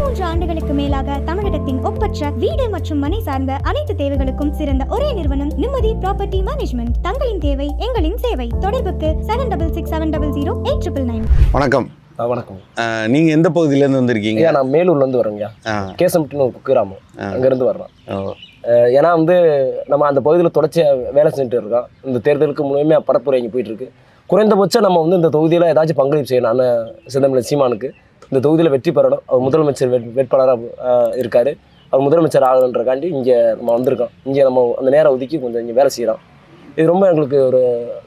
13 ஆண்டுகளுக்கு மேலாக தமிழகத்தின் ஒப்பற்ற வீடு மற்றும் மனை சார்ந்த அனைத்து தேவைகளுக்கும் சிறந்த ஒரே நிறுவனம் நிம்மதி ப்ராப்பர்ட்டி மேனேஜ்மெண்ட். தங்களின் தேவை எங்களின் சேவை. தொடர்புக்கு 7667008999. வணக்கம். வணக்கம். நீங்கள் எந்த பகுதியிலேருந்து வந்திருக்கீங்க? நான் மேலூர்லேருந்து வரேங்கய்யா. கேசம்ட்டின்னு ஒரு குக்கிராமம், அங்கேருந்து வர்றோம். ஏன்னா நம்ம அந்த பகுதியில் தொடர்ச்சியாக வேலை செஞ்சுட்டு இருக்கோம். இந்த தேர்தலுக்கு முழுமையாக பரப்புரை இங்கே போயிட்டுருக்கு. குறைந்தபட்சம் நம்ம இந்த தொகுதியில் ஏதாச்சும் பங்களிப்பு செய்யணும். அண்ணன் செந்தமிழன் சீமானுக்கு இந்த தொகுதியில் வெற்றி பெறணும். அவர் முதலமைச்சர் வேட்பாளராக இருக்கார். அவர் முதலமைச்சர் ஆகணுன்றக்காண்டி இங்கே நம்ம வந்திருக்கோம். இங்கே நம்ம அந்த நேரம் ஒதுக்கி கொஞ்சம் இங்கே வேலை செய்கிறோம். இது ரொம்ப எங்களுக்கு ஒரு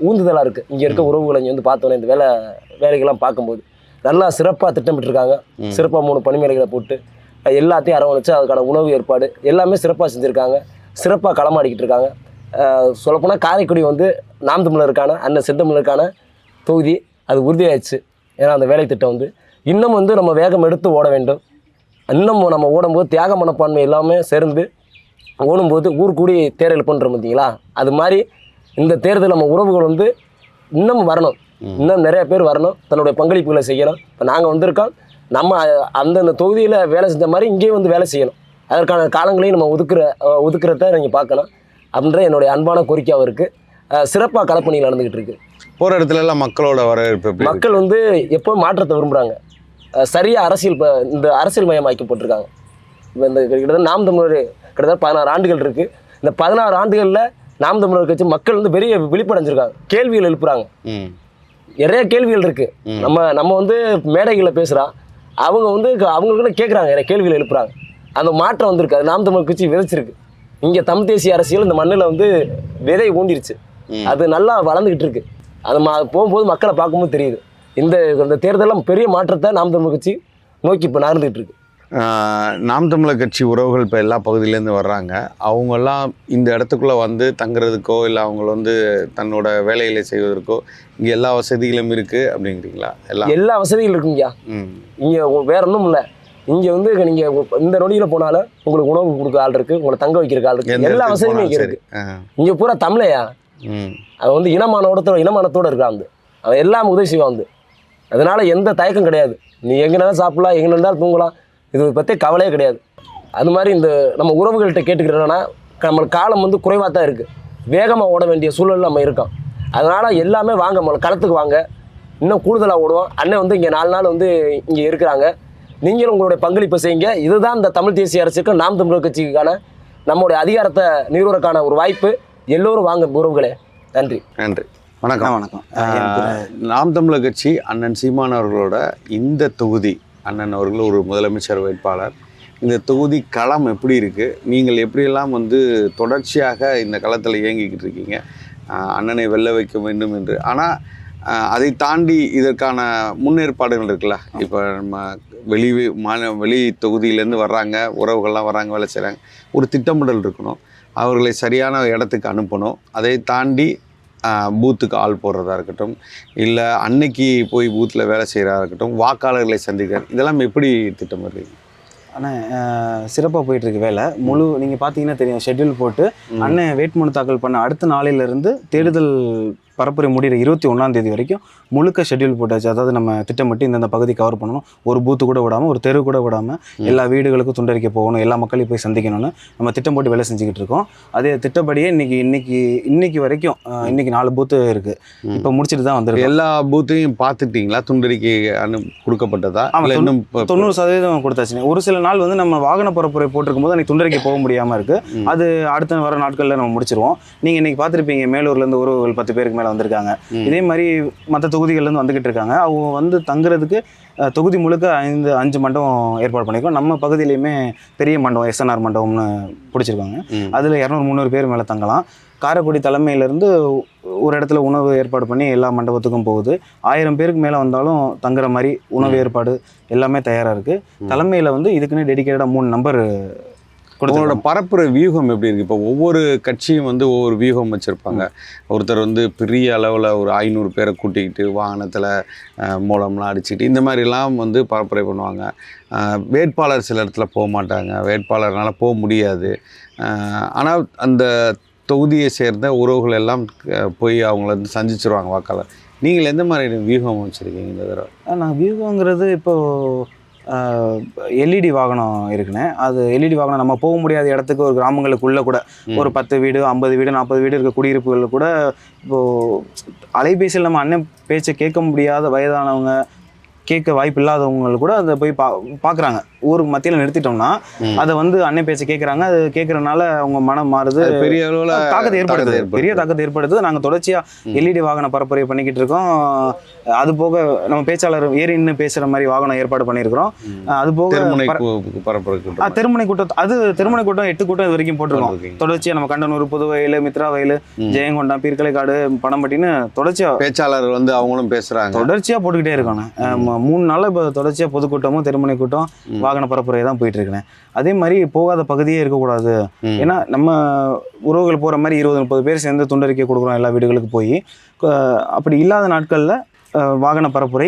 ஊந்துதலாக இருக்குது. இங்கே இருக்க உறவுகளை இங்கே பார்த்தோன்னே இந்த வேலைகள்லாம் பார்க்கும்போது நல்லா சிறப்பாக திட்டமிட்டிருக்காங்க. சிறப்பாக 3 பணிமேடைகளை போட்டு எல்லாத்தையும் அரவணைச்சு அதுக்கான உணவு ஏற்பாடு எல்லாமே சிறப்பாக செஞ்சுருக்காங்க. சிறப்பாக களமாடிக்கிட்டு இருக்காங்க. சொல்லப்போனால் காரைக்குடி நாம் தமிழருக்கான அண்ணன் செந்தமிழருக்கான தொகுதி அது உறுதியாயிடுச்சு. ஏன்னா அந்த வேலை திட்டம் இன்னும் நம்ம வேகம் எடுத்து ஓட வேண்டும். இன்னும் நம்ம ஓடும்போது தியாக மனப்பான்மை எல்லாமே சேர்ந்து ஓடும்போது ஊர் கூடி தேர் எழுப்புன்றோம் பார்த்தீங்களா, அது மாதிரி இந்த தேர்தல் நம்ம உறவுகள் இன்னும் வரணும். இன்னும் நிறைய பேர் வரணும், தன்னுடைய பங்களிப்புகளை செய்யணும். இப்போ நாங்கள் வந்திருக்கோம். நம்ம அந்தந்த தொகுதியில் வேலை செஞ்ச மாதிரி இங்கேயும் வேலை செய்யணும். அதற்கான காலங்களையும் நம்ம ஒதுக்குறத நீங்கள் பார்க்கணும் அப்படின்ற என்னுடைய அன்பான கோரிக்கையாக இருக்குது. சிறப்பாக களப்பணிகள் நடந்துக்கிட்டு இருக்குது. போகிற இடத்துல எல்லாம் மக்களோட வரவேற்பு. மக்கள் எப்போ மாற்றத்தை விரும்புகிறாங்க. சரியாக இந்த அரசியல் மயமாக்கப்பட்டிருக்காங்க. இப்போ இந்த கிட்டத்தட்ட நாம் தமிழர் கிட்டத்தட்ட 16 ஆண்டுகள் இருக்குது. இந்த 16 ஆண்டுகளில் நாம் தமிழர் கட்சி மக்கள் பெரிய விழிப்படைஞ்சிருக்காங்க. கேள்விகள் எழுப்புறாங்க. நிறைய கேள்விகள் இருக்குது. நம்ம மேடைகளில் பேசுகிறோம். அவங்களுக்கு கேட்குறாங்க, நிறைய கேள்விகள் எழுப்புறாங்க. அந்த மாற்றம் வந்திருக்கு. அது நாம் தமிழர் கட்சி விதைச்சிருக்கு. இங்கே தமிழ் தேசிய அரசியல் இந்த மண்ணில் விதை ஊண்டிருச்சு. அது நல்லா வளர்ந்துக்கிட்டு இருக்கு. அது போகும்போது மக்களை பார்க்கும்போது தெரியுது. இந்த தேர்தலில் பெரிய மாற்றத்தை நாம் தமிழர் கட்சி நோக்கி இப்போ நகர்ந்துக்கிட்டு இருக்கு. நாம் தமிழர் கட்சி உறவுகள் இப்போ எல்லா பகுதியிலேருந்து வர்றாங்க. அவங்கெல்லாம் இந்த இடத்துக்குள்ளே தங்குறதுக்கோ இல்லை அவங்க தன்னோட வேலைகளை செய்வதற்கோ இங்கே எல்லா வசதிகளும் இருக்குது அப்படிங்கிறீங்களா? எல்லா வசதிகளும் இருக்குங்கய்யா. இங்கே வேற ஒன்றும் இல்லை. இங்கே நீங்கள் இந்த நொடியில் போனாலும் உங்களுக்கு உணவு கொடுக்க ஆள் இருக்குது, உங்களை தங்க வைக்கிறக்கு ஆள் இருக்குது. எல்லா வசதியுமே இங்கே இருக்குது. இங்கே பூரா தமிழையா, அவன் இனமானத்தோடு இருக்கான். அவன் எல்லாம் உதவி செய்வான். அதனால் எந்த தயக்கம் கிடையாது. நீ எங்கேனாலும் சாப்பிடலாம், எங்கே இருந்தாலும் தூங்கலாம். இது பற்றி கவலையே கிடையாது. அது மாதிரி இந்த நம்ம உறவுகள்கிட்ட கேட்டுக்கிறோன்னா நம்ம காலம் குறைவாக தான் இருக்குது. வேகமாக ஓட வேண்டிய சூழலில் நம்ம இருக்கோம். அதனால் எல்லாமே வாங்க, களத்துக்கு வாங்க. இன்னும் கூடுதலாக ஓடுவோம். அண்ணன் இங்கே 4 நாள் இங்கே இருக்கிறாங்க. நீங்களும் உங்களுடைய பங்களிப்பை செய்யுங்க. இதுதான் இந்த தமிழ் தேசிய அரசுக்கு நாம் தமிழர் கட்சிக்கான நம்முடைய அதிகாரத்தை நிறுவனக்கான ஒரு வாய்ப்பு. எல்லோரும் வாங்க உறவுகளே. நன்றி. நன்றி. வணக்கம். வணக்கம். நாம் தமிழர் கட்சி அண்ணன் சீமான் அவர்களோட இந்த தொகுதி, அண்ணன் அவர்கள் ஒரு முதலமைச்சர் வேட்பாளர். இந்த தொகுதி களம் எப்படி இருக்குது? நீங்கள் எப்படியெல்லாம் தொடர்ச்சியாக இந்த களத்தில் இயங்கிக்கிட்டு இருக்கீங்க, அண்ணனை வெல்ல வைக்க வேண்டும் என்று. ஆனால் அதை தாண்டி இதற்கான முன்னேற்பாடுகள் இருக்குல்ல. இப்போ நம்ம வெளி தொகுதியிலேருந்து வர்றாங்க, உறவுகள்லாம் வர்றாங்க, வேலை செய்கிறாங்க. ஒரு திட்டமிடல் இருக்கணும். அவர்களை சரியான இடத்துக்கு அனுப்பணும். அதை தாண்டி பூத்துக்கு ஆள் போடுறதா இருக்கட்டும், இல்லை அன்னைக்கு போய் பூத்தில் வேலை செய்கிறதா இருக்கட்டும், வாக்காளர்களை சந்திக்கிற, இதெல்லாம் எப்படி திட்டமிடுறீங்க? ஆனால் சிறப்பாக போயிட்டுருக்கு வேலை. நீங்கள் பார்த்தீங்கன்னா தெரியும், ஷெட்யூல் போட்டு அண்ணன் வேட்புமனு தாக்கல் பண்ண அடுத்த நாளிலிருந்து தேர்தல் பரப்புரை முடிகிற 21ஆம் தேதி வரைக்கும் முழுக்க ஷெட்யூல் போட்டாச்சு. அதாவது நம்ம திட்டமிட்டு இந்தந்த பகுதி கவர் பண்ணணும். ஒரு பூத்து கூட விடாமல், ஒரு தெரு கூட விடாமல் எல்லா வீடுகளுக்கும் துண்டறிக்கை போகணும், எல்லா மக்களையும் போய் சந்திக்கணும்னு நம்ம திட்டம் போட்டு வேலை செஞ்சுக்கிட்டு இருக்கோம். அதே திட்டப்படியே இன்னைக்கு வரைக்கும் இன்னைக்கு 4 பூத்து இருக்குது. இப்போ முடிச்சுட்டு தான் வந்துருக்கு. எல்லா பூத்தையும் பார்த்துட்டீங்களா? துண்டறிக்கை கொடுக்கப்பட்டதா? இன்னும் 90% கொடுத்தாச்சு. ஒரு சில நாள் நம்ம வாகன பரப்புரை போட்டிருக்கும் போது அன்றைக்கி துண்டறிக்கை போக முடியாமல் இருக்குது. அது அடுத்த வர நாட்களில் நம்ம முடிச்சிருவோம். நீங்கள் இன்றைக்கி பார்த்துருப்பீங்க, மேலூர்லேருந்து உறவுகள் 10 பேருக்கு மேலே வந்திருக்காங்க. இதே மாதிரி மற்ற தொகுதிகள்லேருந்து வந்துக்கிட்டு இருக்காங்க. அவங்க தங்குறதுக்கு தொகுதி முழுக்க 5 மண்டபம் ஏற்பாடு பண்ணியிருக்கோம். நம்ம பகுதியிலையுமே பெரிய மண்டபம் SNR மண்டபம்னு பிடிச்சிருக்காங்க. அதில் 200-300 பேர் மேலே தங்கலாம். காரைக்குடி தலைமையிலேருந்து ஒரு இடத்துல உணவு ஏற்பாடு பண்ணி எல்லா மண்டபத்துக்கும் போகுது. 1000 பேருக்கு மேலே வந்தாலும் தங்குற மாதிரி உணவு ஏற்பாடு எல்லாமே தயாராக இருக்குது. தலைமையில் இதுக்குன்னு டெடிக்கேட்டடாக 3 நம்பர். உங்களோட பரப்புரை வியூகம் எப்படி இருக்குது? இப்போ ஒவ்வொரு கட்சியும் ஒவ்வொரு வியூகம் வச்சுருப்பாங்க. ஒருத்தர் பெரிய அளவில் ஒரு 500 பேரை கூட்டிக்கிட்டு வாகனத்தில் மூலம்லாம் அடிச்சுக்கிட்டு இந்த மாதிரிலாம் பரப்புரை பண்ணுவாங்க. வேட்பாளர் சில இடத்துல போக மாட்டாங்க, வேட்பாளர்னால் போக முடியாது. ஆனால் அந்த தொகுதியை சேர்ந்த உறவுகள் எல்லாம் போய் அவங்கள சந்திச்சிருவாங்க வாக்காளர். நீங்கள் எந்த மாதிரி வியூகம் வச்சுருக்கீங்க இந்த தடவை? நான் வியூகங்கிறது இப்போது எல்இடி வாகனம் இருக்குண்ணே. அது எல்இடி வாகனம் நம்ம போக முடியாத இடத்துக்கு ஒரு கிராமங்களுக்குள்ளே கூட ஒரு 10 வீடு 50 வீடு 40 வீடு இருக்க குடியிருப்புகளில் கூட இப்போது அலைபேசியில் நம்ம அண்ணன் பேச்சை கேட்க முடியாத வயதானவங்க, கேட்க வாய்ப்பு இல்லாதவங்களுக்கு கூட அதை போய் பார்க்குறாங்க. ஊருக்கு மத்தியில் நிறுத்திட்டோம்னா அதை வந்து அண்ணன் பேச்சை கேட்குறாங்க. அது கேட்குறதுனால அவங்க மனம் மாறுது, பெரிய அளவில் தாக்கத்தை ஏற்படுது, பெரிய தாக்கத்தை ஏற்படுத்துது. நாங்கள் தொடர்ச்சியாக எல்இடி வாகன பரப்புரை பண்ணிக்கிட்டு இருக்கோம். அது போக நம்ம பேச்சாளர் ஏறி நின்று பேசுகிற மாதிரி வாகனம் ஏற்பாடு பண்ணியிருக்கிறோம். அது போக திருமண கூட்டம், அது திருமண கூட்டம் 8 கூட்டம் இது வரைக்கும் போட்டிருக்கோம். தொடர்ச்சியாக நம்ம கண்டனூர், புதுவயல், மித்ராவயல், ஜெயங்கொண்டம், பீர்க்கலைக்காடு, பணம்பட்டின்னு தொடர்ச்சியாக பேச்சாளர் வந்து அவங்களும் பேசுகிறாங்க. தொடர்ச்சியாக போட்டுக்கிட்டே இருக்கோம். 3 நாளில் இப்போ தொடர்ச்சியாக பொதுக்கூட்டமும் திருமண கூட்டம் வாகன பரப்புரை தான் போயிட்டு இருக்கேன். அதே மாதிரி போகாத பகுதியே இருக்கக்கூடாது. ஏன்னா நம்ம உறவுகள் போகிற மாதிரி 20-30 பேர் சேர்ந்து துண்டறிக்கை கொடுக்குறோம் எல்லா வீடுகளுக்கு போய். அப்படி இல்லாத நாட்களில் வாகன பரப்புரை,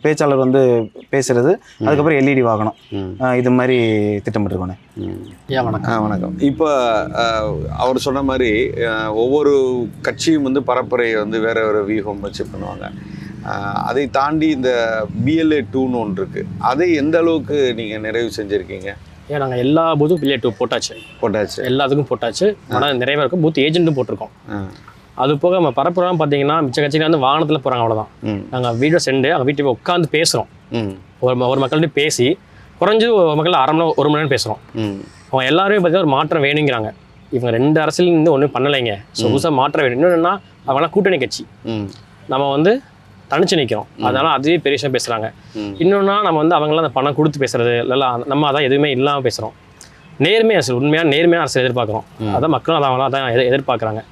பேச்சாளர் வந்து பேசுறது, அதுக்கப்புறம் எல்இடி வாகனம், இது மாதிரி திட்டமிட்டுருக்கோண்ணே. வணக்கம். இப்போ அவர் சொன்ன மாதிரி ஒவ்வொரு கட்சியும் வந்து பரப்புரை வந்து வேற வேற வியூகம் வச்சு பண்ணுவாங்க. அதை தாண்டி இந்த BLA 2ன்னு ஒன்று இருக்குது. அதை எந்த அளவுக்கு நீங்கள் நிறைவு செஞ்சுருக்கீங்க? ஏன் நாங்கள் எல்லா பூத்தும் BLA 2 போட்டாச்சு, எல்லாத்துக்கும் போட்டாச்சு. ஆனால் நிறைய இருக்கும் பூத் ஏஜென்ட்டும் போட்டிருக்கோம். அது போக நம்ம பரப்புறோம் பார்த்தீங்கன்னா மிச்ச கட்சியில் வந்து வாகனத்தில் போகிறாங்க, அவ்வளோதான். நாங்கள் வீடியோ சென்று அங்கே வீட்டுக்கு உட்காந்து பேசுகிறோம். ஒரு மக்கள்கிட்ட பேசி குறைஞ்சது ஒரு மக்கள் அரை மணி நேரம் 1 மணி நேரம் பேசுகிறோம். அவங்க எல்லாருமே பார்த்தீங்கன்னா ஒரு மாற்றம் வேணுங்கிறாங்க. இவங்க 2 அரசியல் ஒன்றும் பண்ணலைங்க, ஸோ புதுசாக மாற்றம் வேணும். இன்னொன்னா அவங்களாம் கூட்டணி கட்சி, நம்ம வந்து தனிச்சு நிற்கிறோம், அதனால அதுவே பெரிய விஷயம் பேசுகிறாங்க. இன்னொன்னா நம்ம வந்து அவங்களாம் அந்த பணம் கொடுத்து பேசுறது இல்லை, நம்ம அதான் எதுவுமே இல்லாமல் பேசுகிறோம். நேர்மை அரசியல், உண்மையான நேர்மையான அரசியல் எதிர்பார்க்குறோம். அதான் மக்களும் அவங்களாம் அதான் எதிர்பார்க்குறாங்க.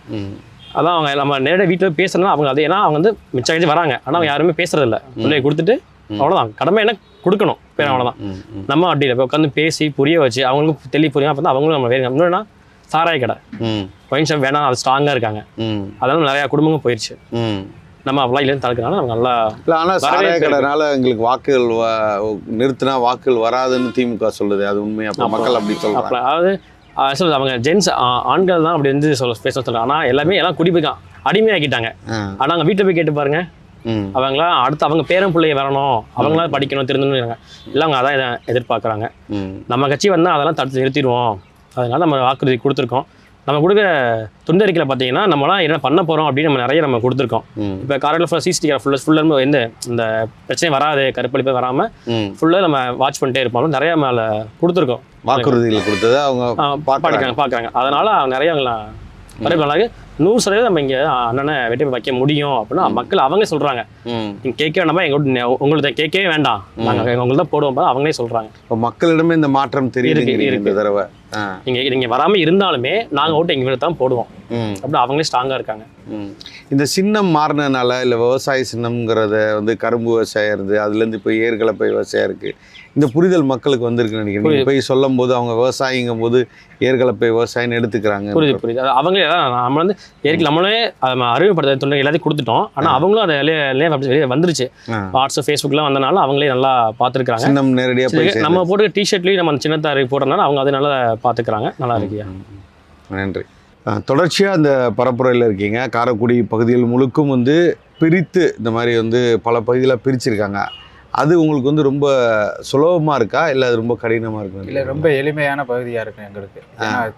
அதான் அவங்க நம்ம நேரடியாக வீட்டில் பேசுறதுனா அவங்க அது, ஏன்னா அவங்க வந்து மிச்ச கட்சி வராங்க, ஆனால் அவங்க யாருமே பேசுறது இல்லை. பிள்ளையை கொடுத்துட்டு அவ்வளோதான், கடமை என்ன கொடுக்கணும் பேர், அவ்வளோதான். நம்ம அப்படி இல்லை, உட்காந்து பேசி புரிய வச்சு அவங்களுக்கு தெளிவு புரியும். அப்போ தான் அவங்களும் நம்ம வேறு. இன்னொன்னா சாராய கடை, ஒயின் ஷாப் வேணாம், அது ஸ்ட்ராங்காக இருக்காங்க. அதனால நிறையா குடும்பங்கள் போயிடுச்சு. நம்ம அப்படிலாம் இல்லைன்னு தடுக்கிறனால நம்ம நல்லா இல்லை. ஆனால் சாராய கடைனால எங்களுக்கு வாக்குகள் நிறுத்தினா வாக்குகள் வராதுன்னு திமுக சொல்லுது, அது உண்மை? அப்போ மக்கள் அப்படி சொல்கிறாங்க. அதாவது சொல்லுது அவங்க ஜென்ஸ் ஆண்கள் தான் அப்படி வந்து பேச சொல்கிறாங்க. ஆனால் எல்லாமே எல்லாம் குடிப்போம் அடிமையாக்கிட்டாங்க. ஆனால் அங்கே வீட்டில் போய் கேட்டு பாருங்க, அவங்களாம் அடுத்து அவங்க பேரன் பிள்ளைய வரணும், அவங்களாம் படிக்கணும், திருந்தணும். இல்லை அவங்க அதான் எதிர்பார்க்குறாங்க. நம்ம கட்சி வந்தால் அதெல்லாம் தடுத்து நிறுத்திடுவோம். அதனால நம்ம வாக்குறுதி கொடுத்துருக்கோம். நம்ம கொடுக்க துண்டறிக்கையில் பார்த்தீங்கன்னா நம்மளாம் என்ன பண்ண போகிறோம் அப்படின்னு நம்ம கொடுத்துருக்கோம். இப்போ காரையில் ஃபுல்லாக CCTV ஃபுல்லாக எந்த இந்த பிரச்சனையும் வராது, கருப்பளிப்பே வராமல் ஃபுல்லாக நம்ம வாட்ச் பண்ணிட்டே இருப்பாலும் நிறையா மேலே கொடுத்துருக்கோம். வாக்குறுதிகள் கொடுத்தது அவங்க பார்க்குறாங்க. அதனால நிறைய வரவேற்பாளர்கள் 100% நம்ம இங்கே அண்ணனை வெட்டி வைக்க முடியும் அப்படின்னா மக்கள் அவங்க சொல்கிறாங்க. நீங்கள் கேட்க வேண்டாமா, உங்கள்ட்ட கேட்கவே வேண்டாம், நாங்கள் உங்களுக்கு தான் போடுவோம், அவங்களே சொல்கிறாங்க. இப்போ மக்களிடமே இந்த மாற்றம் தெரியுது இந்த தடவை. நீங்கள் வராமல் இருந்தாலுமே நாங்கள் ஓட்டு எங்கள் வீடு தான் போடுவோம் அப்படி அவங்களே ஸ்ட்ராங்காக இருக்காங்க. இந்த சின்னம் மாறினதுனால, இல்லை விவசாய சின்னம்ங்கிறத வந்து கரும்பு விவசாயம் இருந்து அதுலேருந்து இப்போ ஏற்கலப்பை விவசாயம் இருக்குது, இந்த புரிதல் மக்களுக்கு வந்திருக்குன்னு நினைக்கிறேன். போய் சொல்லும் போது அவங்க விவசாயிங்கும் போது ஏற்கலப்பை விவசாயம்னு எடுத்துக்கிறாங்க. புரியுது. அவங்களே நம்ம வந்து நம்மளே அதை அறிவுப்படுத்த தொண்டை எல்லாத்தையும் கொடுத்துட்டோம். ஆனால் அவங்களும் அதை வெளியே வந்துருச்சு. வாட்ஸ்அப் ஃபேஸ்புக்லாம் வந்தனால அவங்களே நல்லா பார்த்துருக்காங்க. சின்னம் நேரடியாக நம்ம போட்டு டிஷர்ட்லேயும் நம்ம சின்னத்தாரி போடுறதுனால அவங்க அதை நல்லா பார்த்துக்கிறாங்க. நல்லா இருக்கியா? நன்றி. தொடர்ச்சியாக இந்த பரப்புரையில் இருக்கீங்க. காரைக்குடி பகுதிகள் முழுக்கும் வந்து பிரித்து இந்த மாதிரி வந்து பல பகுதியில் பிரிச்சிருக்காங்க. அது உங்களுக்கு வந்து ரொம்ப சுலபமாக இருக்கா, இல்லை அது ரொம்ப கடினமாக இருக்கும்? இல்லை, ரொம்ப எளிமையான பகுதியாக இருக்கும் எங்களுக்கு.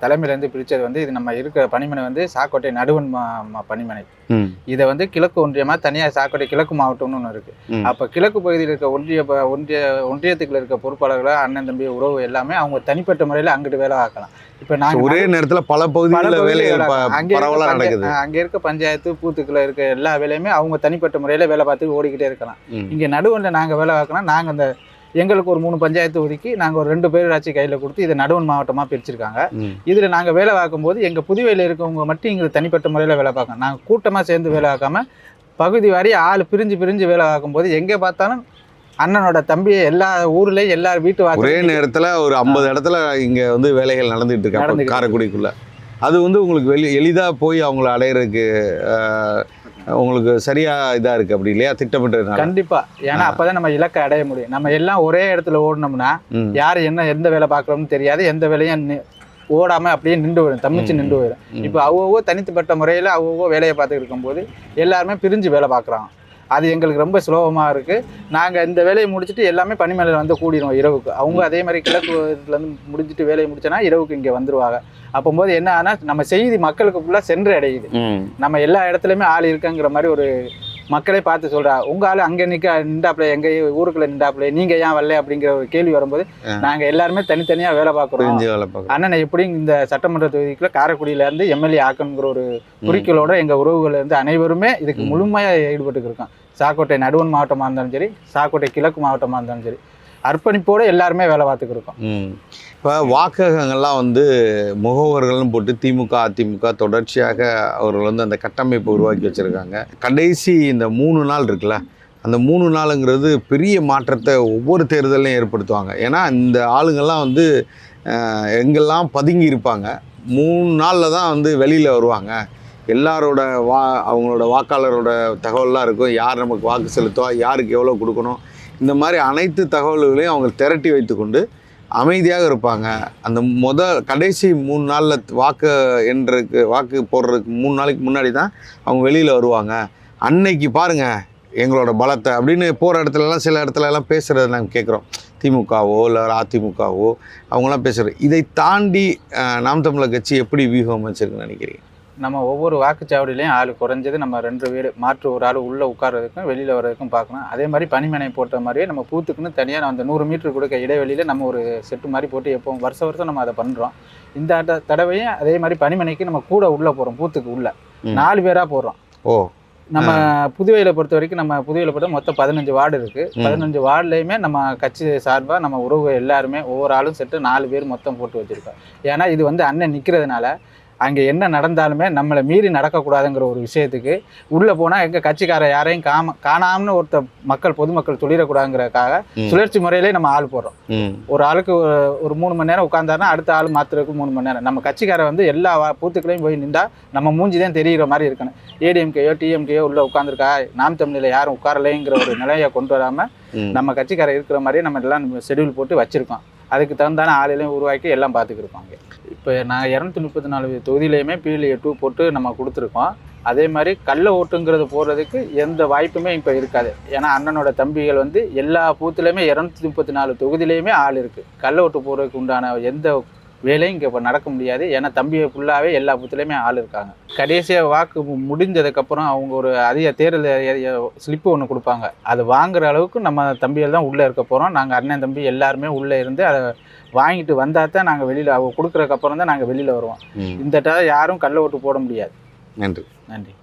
தலைமையிலேருந்து பிரித்தது வந்து இது நம்ம இருக்கிற பணிமனை வந்து சாக்கோட்டை நடுவன் பணிமனை. இதை வந்து கிழக்கு ஒன்றியமாக தனியாக சாக்கோட்டை கிழக்கு மாவட்டம்னு ஒன்று இருக்குது. அப்போ கிழக்கு பகுதியில் இருக்க ஒன்றியத்துக்குள்ள இருக்க பொறுப்பாளர்களை, அண்ணன் தம்பி உறவு எல்லாமே அவங்க தனிப்பட்ட முறையில் அங்கிட்டு வேலை ஆக்கலாம். இப்போ நாங்கள் ஒரே நேரத்தில் பல பகுதிகளில் அங்கே இருக்க பஞ்சாயத்து பூத்துக்குள்ள இருக்க எல்லா வேலையுமே அவங்க தனிப்பட்ட முறையில் வேலை பார்த்து ஓடிக்கிட்டே இருக்கலாம். இங்கே நடுவனில் நாங்கள் வேலை பார்க்கலாம். நாங்கள் அந்த எங்களுக்கு ஒரு 3 பஞ்சாயத்து ஒதுக்கி நாங்கள் ஒரு 2 பேராட்சி கையில் கொடுத்து இதை நடுவன் மாவட்டமாக பிரிச்சிருக்காங்க. இதில் நாங்கள் வேலை பார்க்கும்போது எங்கள் புதுவையில் இருக்கவங்க மட்டும் எங்களுக்கு தனிப்பட்ட முறையில் வேலை பார்க்கணும். நாங்கள் கூட்டமாக சேர்ந்து வேலை பார்க்காம பகுதி வாரி ஆள் பிரிஞ்சு வேலை பார்க்கும்போது எங்கே பார்த்தாலும் அண்ணனோட தம்பியை எல்லா ஊர்லேயும் எல்லா வீட்டு ஒரே நேரத்தில் ஒரு 50 இடத்துல இங்கே வந்து வேலைகள் நடந்துகிட்டு இருக்காங்க காரைக்குடிக்குள்ள. அது வந்து உங்களுக்கு எளிதாக போய் அவங்கள அடையிறதுக்கு உங்களுக்கு சரியாக இதாக இருக்குது அப்படி இல்லையா? திட்டமிட்டதுனால கண்டிப்பாக. ஏன்னா அப்போ தான் நம்ம இலக்கை அடைய முடியும். நம்ம எல்லாம் ஒரே இடத்துல ஓடணும்னா யார் எந்த வேலை பார்க்குறோம்னு தெரியாது, எந்த வேலையும் ஓடாமல் அப்படியே நின்று போயிடும், தம்மிச்சு நின்று போயிடும். இப்போ அவ்வளோ தனித்துப்பட்ட முறையில் அவ்வளோ வேலையை பார்த்துட்டு இருக்கும்போது எல்லாருமே பிரிஞ்சு வேலை பார்க்குறாங்க. அது எங்களுக்கு ரொம்ப சுலபமாக இருக்குது. நாங்கள் இந்த வேலையை முடிச்சுட்டு எல்லாமே பனிமலையில் வந்து கூடிடுவோம் இரவுக்கு. அவங்க அதே மாதிரி கிழக்கு இதுலேருந்து முடிஞ்சுட்டு வேலையை முடிச்சோன்னா இரவுக்கு இங்கே வந்துடுவாங்க. அப்போது என்ன ஆனால் நம்ம செய்தி மக்களுக்கு ஃபுல்லாக சென்று அடையுது. நம்ம எல்லா இடத்துலையுமே ஆள் இருக்குங்கிற மாதிரி ஒரு மக்களே பார்த்து சொல்கிறா, உங்கள் ஆள் அங்கே நின்றாப்புல, எங்கள் ஊருக்குள்ளே நின்றாப்புல, நீங்கள் ஏன் வரல அப்படிங்கிற ஒரு கேள்வி வரும்போது நாங்கள் எல்லாருமே தனித்தனியாக வேலை பார்க்குறோம். அண்ணனை எப்படி இந்த சட்டமன்ற தொகுதிக்குள்ள காரைக்குடியிலேருந்து எம்எல்ஏ ஆக்கணுங்கிற ஒரு குறிக்கோளோட எங்கள் உறவுகள் இருந்து அனைவருமே இதுக்கு முழுமையாக ஈடுபட்டு இருக்கோம். சாக்கோட்டை நடுவன் மாவட்டமாக இருந்தாலும் சரி, சாக்கோட்டை கிழக்கு மாவட்டமாக இருந்தாலும் சரி, அர்ப்பணிப்போடு எல்லாருமே வேலை பார்த்துக்கிருக்கோம். இப்போ வாக்ககங்கள்லாம் வந்து முகவர்கள்னு போட்டு திமுக அதிமுக தொடர்ச்சியாக அவர்கள் வந்து அந்த கட்டமைப்பை உருவாக்கி வச்சுருக்காங்க. கடைசி இந்த 3 நாள் இருக்குல்ல, அந்த 3 நாளுங்கிறது பெரிய மாற்றத்தை ஒவ்வொரு தேர்தலையும் ஏற்படுத்துவாங்க. ஏன்னா இந்த ஆளுங்கள்லாம் வந்து எங்கெல்லாம் பதுங்கி இருப்பாங்க, 3 நாளில் தான் வந்து வெளியில் வருவாங்க. எல்லாரோட அவங்களோட வாக்காளரோட தகவல்லாம் இருக்கும். யார் நமக்கு வாக்கு செலுத்துவா, யாருக்கு எவ்வளோ கொடுக்கணும், இந்த மாதிரி அனைத்து தகவல்களையும் அவங்க திரட்டி வைத்துக்கொண்டு அமைதியாக இருப்பாங்க. அந்த கடைசி 3 நாளில் வாக்கு போடுறதுக்கு 3 நாளைக்கு முன்னாடி தான் அவங்க வெளியில் வருவாங்க. அன்னைக்கு பாருங்கள் எங்களோட பலத்தை அப்படின்னு போகிற இடத்துலலாம் சில இடத்துலலாம் பேசுகிறத நாங்கள் கேட்குறோம். திமுகவோ இல்லை அதிமுகவோ அவங்களாம் பேசுகிறோம். இதை தாண்டி நாம் தமிழர் கட்சி எப்படி வியூகம் அமைச்சிருக்குன்னு நினைக்கிறீங்க? நம்ம ஒவ்வொரு வாக்குச்சாவடியிலையும் ஆள் குறைஞ்சது நம்ம 2 வீடு மாற்று ஒரு ஆள் உள்ளே உட்கார்றதுக்கும் வெளியில் வர்றதுக்கும் பார்க்கணும். அதே மாதிரி பனிமனை போட்ட மாதிரியே நம்ம பூத்துக்குன்னு தனியாக அந்த 100 மீட்டர் கொடுக்க இடைவெளியில் நம்ம ஒரு செட்டு மாதிரி போட்டு எப்போவும் வருஷம் நம்ம அதை பண்ணுறோம். இந்த தடவையும் அதே மாதிரி பனிமனைக்கு நம்ம கூட உள்ளே போகிறோம். பூத்துக்கு உள்ள 4 பேராக போடுறோம். நம்ம புதுவையில் பொறுத்த வரைக்கும் நம்ம புதுவையில் பொறுத்த மொத்தம் 15 வார்டு இருக்குது. 15 வார்டுலையுமே நம்ம கட்சி சார்பாக நம்ம உறவு எல்லாருமே ஒவ்வொரு ஆளும் செட்டு 4 பேர் மொத்தம் போட்டு வச்சுருக்கோம். ஏன்னா இது வந்து அண்ணன் நிற்கிறதுனால அங்கே என்ன நடந்தாலுமே நம்மளை மீறி நடக்கக்கூடாதுங்கிற ஒரு விஷயத்துக்கு உள்ளே போனால் எங்கள் கட்சிக்கார யாரையும் காணாமனு மக்கள் பொதுமக்கள் சொல்லிடக்கூடாதுங்கிறதுக்காக சுழற்சி முறையிலே நம்ம ஆள் போடுறோம். ஒரு ஆளுக்கு ஒரு 3 மணி நேரம் உட்காந்தாருன்னா அடுத்த ஆள் மாற்றுறதுக்கு 3 மணி நேரம். நம்ம கட்சிக்கார வந்து எல்லா பூத்துக்களையும் போய் நின்றா நம்ம மூஞ்சி தான் தெரிகிற மாதிரி இருக்கணும். ஏடிஎம்கேயோ டிஎம்கேயோ உள்ளே உட்காந்துருக்கா, நாம் தமிழில் யாரும் உட்காரலைங்கிற ஒரு நிலையை கொண்டு வராமல் நம்ம கட்சிக்கார இருக்கிற மாதிரியே நம்ம எல்லாம் ஷெடியூல் போட்டு வச்சுருக்கோம். அதுக்கு தகுந்தான ஆளையும் உருவாக்கி எல்லாம் பார்த்துக்கிருப்பாங்க. இப்போ நாங்கள் 234 தொகுதியிலையுமே PLA2 போட்டு நம்ம கொடுத்துருக்கோம். அதே மாதிரி கள்ள ஓட்டுங்கிறது போடுறதுக்கு எந்த வாய்ப்புமே இப்போ இருக்காது. ஏன்னா அண்ணனோட தம்பிகள் வந்து எல்லா பூத்துலேயுமே 234 தொகுதியிலையுமே ஆள் இருக்குது. கள்ள ஓட்டு போடுறதுக்கு உண்டான எந்த வேலையும் இங்கே இப்போ நடக்க முடியாது. ஏன்னா தம்பியை ஃபுல்லாகவே எல்லா பூத்துலேயுமே ஆள் இருக்காங்க. கடைசியாக வாக்கு முடிஞ்சதுக்கப்புறம் அவங்க ஒரு அதிக தேர்தல் ஸ்லிப்பு ஒன்று கொடுப்பாங்க. அது வாங்குகிற அளவுக்கு நம்ம தம்பிகள் தான் உள்ளே இருக்க போகிறோம். நாங்கள் அண்ணன் தம்பி எல்லாருமே உள்ளே இருந்து அதை வாங்கிட்டு வந்தால் தான் நாங்கள் வெளியில் அவங்க கொடுக்குறதுக்கப்புறம் தான் நாங்கள் வெளியில் வருவோம். இந்த யாரும் கள்ள ஓட்டு போட முடியாது. நன்றி. நன்றி.